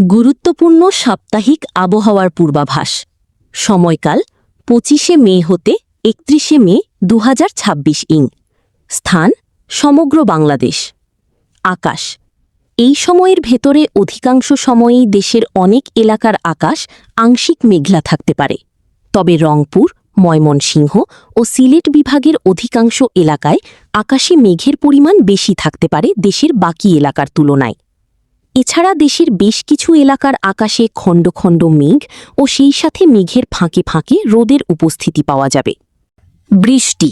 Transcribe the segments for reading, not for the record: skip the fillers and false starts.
গুরুত্বপূর্ণ সাপ্তাহিক আবহাওয়ার পূর্বাভাস। সময়কাল ২৫শে মে হতে ৩১শে মে ২০২৬ ইং। স্থান সমগ্র বাংলাদেশ। আকাশ এই সময়ের ভেতরে অধিকাংশ সময়েই দেশের অনেক এলাকার আকাশ আংশিক মেঘলা থাকতে পারে, তবে রংপুর, ময়মনসিংহ ও সিলেট বিভাগের অধিকাংশ এলাকায় আকাশে মেঘের পরিমাণ বেশি থাকতে পারে দেশের বাকি এলাকার তুলনায়। এছাড়া দেশের বেশ কিছু এলাকার আকাশে খণ্ড খণ্ড মেঘ ও সেই সাথে মেঘের ফাঁকে ফাঁকে রোদের উপস্থিতি পাওয়া যাবে। বৃষ্টি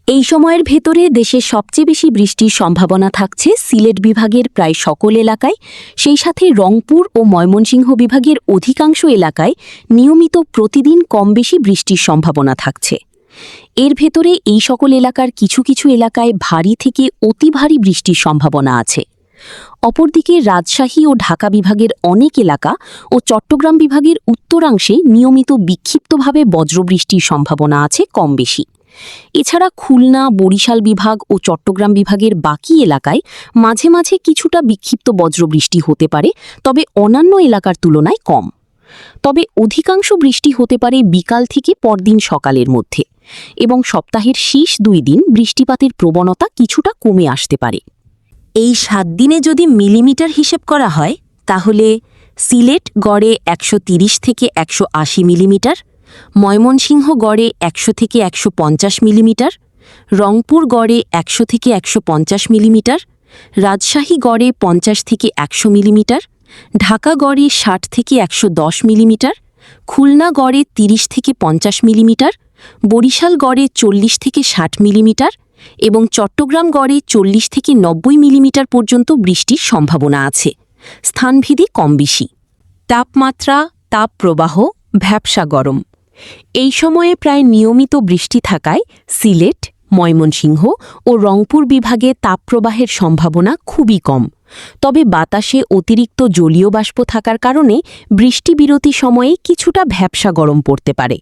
এই সময়ের ভেতরে দেশের সবচেয়ে বেশি বৃষ্টির সম্ভাবনা থাকছে সিলেট বিভাগের প্রায় সকল এলাকায়, সেই সাথে রংপুর ও ময়মনসিংহ বিভাগের অধিকাংশ এলাকায় নিয়মিত প্রতিদিন কম বেশি বৃষ্টির সম্ভাবনা থাকছে। এর ভেতরে এই সকল এলাকার কিছু কিছু এলাকায় ভারী থেকে অতি ভারী বৃষ্টির সম্ভাবনা আছে। অপরদিকে রাজশাহী ও ঢাকা বিভাগের অনেক এলাকা ও চট্টগ্রাম বিভাগের উত্তরাংশে নিয়মিত বিক্ষিপ্তভাবে বজ্রবৃষ্টির সম্ভাবনা আছে কম বেশি। এছাড়া খুলনা, বরিশাল বিভাগ ও চট্টগ্রাম বিভাগের বাকি এলাকায় মাঝে মাঝে কিছুটা বিক্ষিপ্ত বজ্রবৃষ্টি হতে পারে, তবে অন্যান্য এলাকার তুলনায় কম। তবে অধিকাংশ বৃষ্টি হতে পারে বিকাল থেকে পরদিন সকালের মধ্যে, এবং সপ্তাহের শেষ 2 দিন বৃষ্টিপাতের প্রবণতা কিছুটা কমে আসতে পারে। এই 7 দিনে যদি মিলিমিটার হিসেব করা হয় তাহলে সিলেট গড়ে 130 থেকে 180 মিলিমিটার, ময়মনসিংহ গড়ে 100 থেকে 150 মিলিমিটার, রংপুর গড়ে 100 থেকে 150 মিলিমিটার, রাজশাহী গড়ে 50 থেকে 100 মিলিমিটার, ঢাকা গড়ে 60 থেকে 110 মিলিমিটার, খুলনা গড়ে 30 থেকে 50 মিলিমিটার, বরিশাল গড়ে 40 থেকে 60 মিলিমিটার এবং চট্টগ্রাম গড়ে 40 থেকে 90 মিলিমিটার পর্যন্ত বৃষ্টির সম্ভাবনা আছে, স্থানভেদে কম বেশি। তাপমাত্রা, তাপপ্রবাহ, ভ্যাপসা গরম এই সময়ে প্রায় নিয়মিত বৃষ্টি থাকায় সিলেট, ময়মনসিংহ ও রংপুর বিভাগে তাপপ্রবাহের সম্ভাবনা খুবই কম, তবে বাতাসে অতিরিক্ত জলীয় বাষ্প থাকার কারণে বৃষ্টি বিরতি সময়ে কিছুটা ভ্যাপসা গরম পড়তে পারে।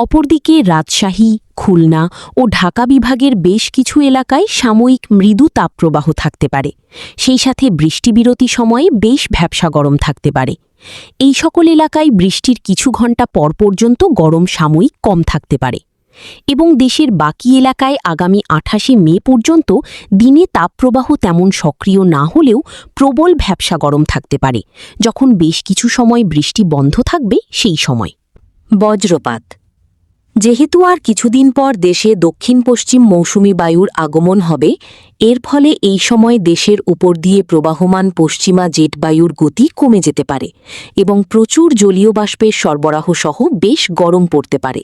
অপরদিকে রাজশাহী, খুলনা ও ঢাকা বিভাগের বেশ কিছু এলাকায় সাময়িক মৃদু তাপপ্রবাহ থাকতে পারে, সেই সাথে বৃষ্টিবিরতি সময়ে বেশ ভ্যাপসা গরম থাকতে পারে। এই সকল এলাকায় বৃষ্টির কিছু ঘণ্টা পর পর্যন্ত গরম সাময়িক কম থাকতে পারে, এবং দেশের বাকি এলাকায় আগামী 28শে মে পর্যন্ত দিনে তাপপ্রবাহ তেমন সক্রিয় না হলেও প্রবল ভ্যাপসা গরম থাকতে পারে, যখন বেশ কিছু সময় বৃষ্টি বন্ধ থাকবে সেই সময়। বজ্রপাত যেহেতু আর কিছুদিন পর দেশে দক্ষিণ পশ্চিম মৌসুমি বায়ুর আগমন হবে, এর ফলে এই সময় দেশের উপর দিয়ে প্রবাহমান পশ্চিমা জেট বায়ুর গতি কমে যেতে পারে এবং প্রচুর জলীয় বাষ্পের সরবরাহ সহ বেশ গরম পড়তে পারে।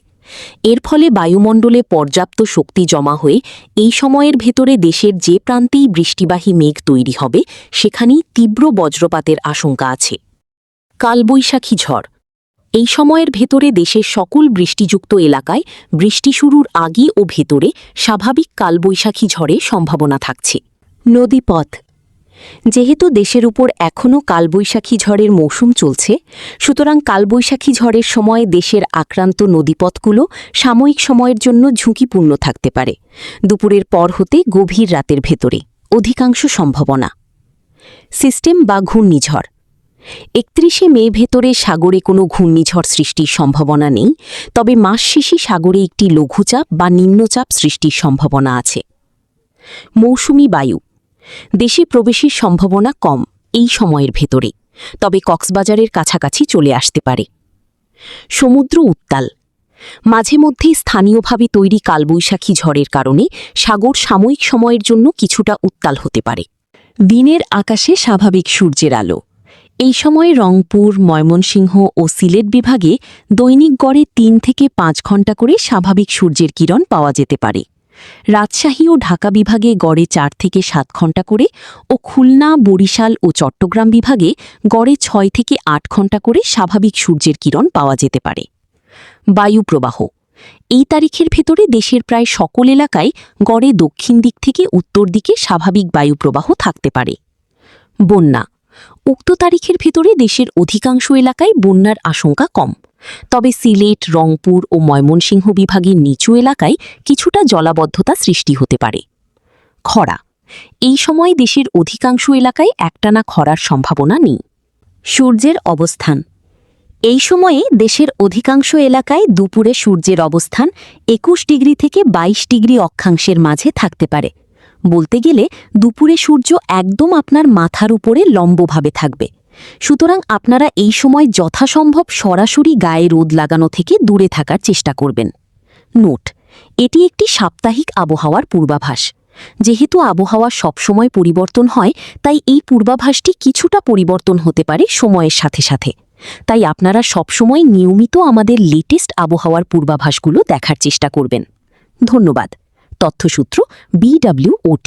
এর ফলে বায়ুমণ্ডলে পর্যাপ্ত শক্তি জমা হয়ে এই সময়ের ভেতরে দেশের যে প্রান্তেই বৃষ্টিবাহী মেঘ তৈরি হবে সেখানেই তীব্র বজ্রপাতের আশঙ্কা আছে। কালবৈশাখী ঝড় এই সময়ের ভেতরে দেশের সকল বৃষ্টিযুক্ত এলাকায় বৃষ্টি শুরুর আগে ও ভেতরে স্বাভাবিক কালবৈশাখী ঝড়ের সম্ভাবনা থাকছে। নদীপথ যেহেতু দেশের উপর এখনও কালবৈশাখী ঝড়ের মৌসুম চলছে, সুতরাং কালবৈশাখী ঝড়ের সময় দেশের আক্রান্ত নদীপথগুলো সাময়িক সময়ের জন্য ঝুঁকিপূর্ণ থাকতে পারে। দুপুরের পর হতে গভীর রাতের ভেতরে অধিকাংশ সম্ভাবনা। সিস্টেম বা ঘূর্ণিঝড় 31শে মে ভেতরে সাগরে কোনো ঘূর্ণিঝড় সৃষ্টির সম্ভাবনা নেই, তবে মাস শেষে সাগরে একটি লঘুচাপ বা নিম্নচাপ সৃষ্টির সম্ভাবনা আছে। মৌসুমি বায়ু দেশে প্রবেশের সম্ভাবনা কম এই সময়ের ভেতরে, তবে কক্সবাজারের কাছাকাছি চলে আসতে পারে। সমুদ্র উত্তাল মাঝে মধ্যেই স্থানীয়ভাবে তৈরি কালবৈশাখী ঝড়ের কারণে সাগর সাময়িক সময়ের জন্য কিছুটা উত্তাল হতে পারে। দিনের আকাশে স্বাভাবিক সূর্যের আলো এই সময়ে রংপুর, ময়মনসিংহ ও সিলেট বিভাগে দৈনিক গড়ে 3 থেকে 5 ঘণ্টা করে স্বাভাবিক সূর্যের কিরণ পাওয়া যেতে পারে। রাজশাহী ও ঢাকা বিভাগে গড়ে 4 থেকে 7 ঘণ্টা করে ও খুলনা, বরিশাল ও চট্টগ্রাম বিভাগে গড়ে 6 থেকে 8 ঘণ্টা করে স্বাভাবিক সূর্যের কিরণ পাওয়া যেতে পারে। বায়ুপ্রবাহ এই তারিখের ভেতরে দেশের প্রায় সকল এলাকায় গড়ে দক্ষিণ দিক থেকে উত্তর দিকে স্বাভাবিক বায়ুপ্রবাহ থাকতে পারে। বন্যা উক্ত তারিখের ভেতরে দেশের অধিকাংশ এলাকায় বন্যার আশঙ্কা কম, তবে সিলেট, রংপুর ও ময়মনসিংহ বিভাগের নিচু এলাকায় কিছুটা জলাবদ্ধতা সৃষ্টি হতে পারে। খরা এই সময় দেশের অধিকাংশ এলাকায় একটানা খরার সম্ভাবনা নেই। সূর্যের অবস্থান। এই সময়ে দেশের অধিকাংশ এলাকায় দুপুরে সূর্যের অবস্থান ২১ ডিগ্রি থেকে ২২ ডিগ্রি অক্ষাংশের মাঝে থাকতে পারে। বলতে গেলে দুপুরে সূর্য একদম আপনার মাথার উপরে লম্বভাবে থাকবে। সুতরাং আপনারা এই সময় যথাসম্ভব সরাসরি গায়ে রোদ লাগানো থেকে দূরে থাকার চেষ্টা করবেন। নোট: এটি একটি সাপ্তাহিক আবহাওয়ার পূর্বাভাস। যেহেতু আবহাওয়া সবসময় পরিবর্তন হয়, তাই এই পূর্বাভাসটি কিছুটা পরিবর্তন হতে পারে সময়ের সাথে সাথে। তাই আপনারা সবসময় নিয়মিত আমাদের লেটেস্ট আবহাওয়ার পূর্বাভাসগুলো দেখার চেষ্টা করবেন। ধন্যবাদ। তথ্যসূত্র BWOT।